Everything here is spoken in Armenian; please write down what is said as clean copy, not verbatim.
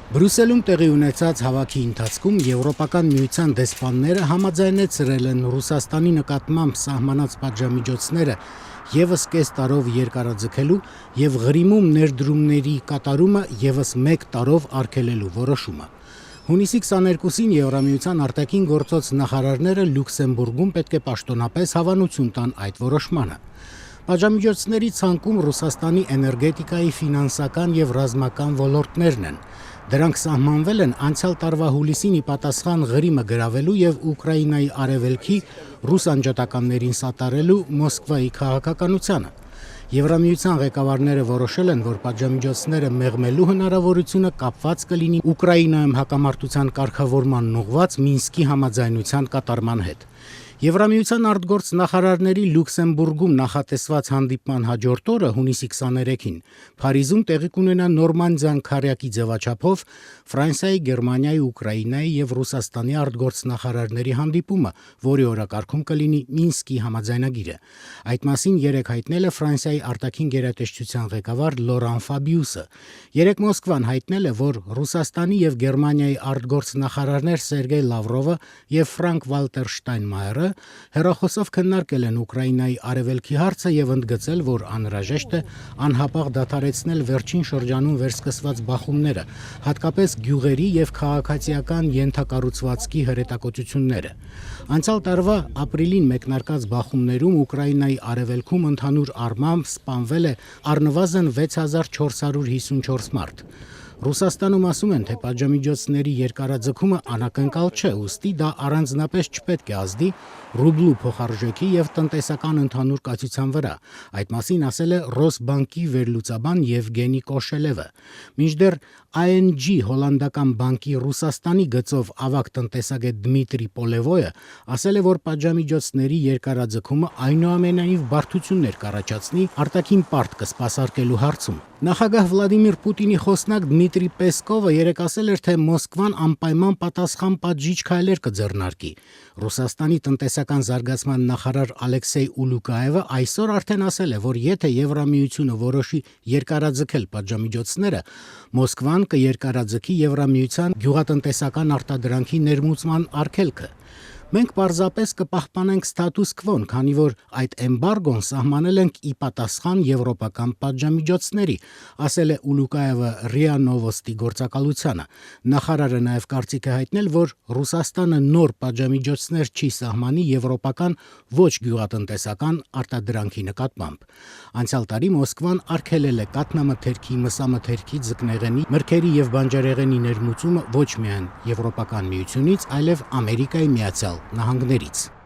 Բրյուսելում տեղի ունեցած հավաքի ընթացքում Եվրոպական միության դեսպանները համաձայնեցրել են Ռուսաստանի նկատմամբ սահմանած պատժամիջոցները եւս կես տարով երկարաձգելու եւ Ղրիմում ներդրումների կատարումը եւս 1 տարով արգելելու որոշումը։ Հունիսի 22-ին Եվրամիության արտաքին գործոց նախարարները Լյուքսեմբուրգում պետք է պաշտոնապես հավանություն տան այդ որոշմանը։ Պատժամիջոցների ցանկում Ռուսաստանի էներգետիկայի, ֆինանսական եւ ռազմական ոլորտներն են։ Դրանք սահմանվել են անցյալ տարվա հուլիսին ի պատասխան Ղրիմը գրավելու եւ Ուկրաինայի արևելքի ռուս անջատականներին սատարելու Մոսկվայի քաղաքականությանը։ Եվրամիության ղեկավարները որոշել են, որ պատժամիջոցները մեղմելու հնարավորությունը կապված կլինի Ուկրաինայում հակամարտության կարգավորման ուղղված Մինսկի համաձայնության կատարման հետ։ Եվրամիության արտգործ նախարարների Լյուքսեմբուրգում նախատեսված հանդիպման հաջորդ օրը հունիսի 23-ին Փարիզում տեղի կունենա Նորմանդիան քարյակի ձևաչափով Ֆրանսիայի, Գերմանիայի, Ուկրաինայի եւ Ռուսաստանի արտգործ նախարարների հանդիպումը, որի օրակարգում կլինի Մինսկի համաձայնագիրը։ Այդ մասին երեկ հայտնել է Ֆրանսիայի արտաքին գերատեսչության ղեկավար Լորան Ֆաբիուսը։ Երեկ Մոսկվան հայտնել է, որ Ռուսաստանի եւ Գերմանիայի արտգործ նախարարներ Սերգեյ Լավրովը եւ Ֆրանկ Վալտեր Շտայնմայերը հեռախոսով քննարկել են Ուկրաինայի արևելքի հարցը եւ ընդգծել, որ անհրաժեշտ է անհապաղ դադարեցնել վերջին շրջանում վերսկսված բախումները, հատկապես գյուղերի եւ քաղաքացիական ենթակառուցվածքի հրետակոծությունները։ Անցյալ տարվա ապրիլին մեկնարկած բախումներում Ուկրաինայի արևելքում ընդհանուր առմամբ սպանվել է առնվազն 6454 մարդ։ Ռուսաստանում ասում են, թե պատժամիջոցների երկարաձգումը անակնկալ չէ, ուստի դա առանձնապես չպետք է ազդի ռուբլու փոխարժեքի եւ տնտեսական ընդհանուր կացության վրա։ Այդ մասին ասել է Ռոսբանկի վերլուծաբան Եվգենի Կոշելևը։ Մինչդեռ ING հոլանդական բանկի Ռուսաստանի գծով ավագ տնտեսագետ Դմիտրի Պոլևոյը ասել է, որ պատժամիջոցների երկարաձգումը այնուամենայնիվ բարդություններ կառաջացնի արտաքին պարտ կսպասարկելու հարցում։ Նախագահ Վլադիմիր Պուտինի խոսնակ Դմիտրի Պեսկովը երեկ ասել էր, թե Մոսկվան անպայման պատասխան պատժիչ քայլեր կձեռնարկի։ Ռուսաստանի տնտեսական զարգացման նախարար Ալեքսեյ Ուլուկաևը այսօր արդեն ասել է, որ եթե Եվրամիությունը որոշի երկարաձգել պատժամիջոցները, Մոսկվան կերկարաձգի Եվրամիության գյուղատնտեսական արտադրանքի ներմուծման արգելքը։ Մենք պարզապես կպահպանենք ստատուս քվոն, քանի որ այդ էմբարգոն սահմանել ենք ի պատասխան եվրոպական պատժամիջոցների, ասել է Ուլուկաևը ՌԻԱ Նովոստի գործակալությանը։ Նախարարը նաև կարծիք է հայտնել, որ Ռուսաստանը նոր պատժամիջոցներ չի սահմանի եվրոպական ոչ գյուղատնտեսական արտադրանքի նկատմամբ։ Անցյալ տարի Մոսկվան արգելել է կաթնամթերքի, մսամթերքի, ձկնեղենի, մրգերի եւ բանջարեղենի ներմուծումը ոչ միայն Եվրոպական միությունից, այլև Ամերիկայի Միացյալ Նահանգներից։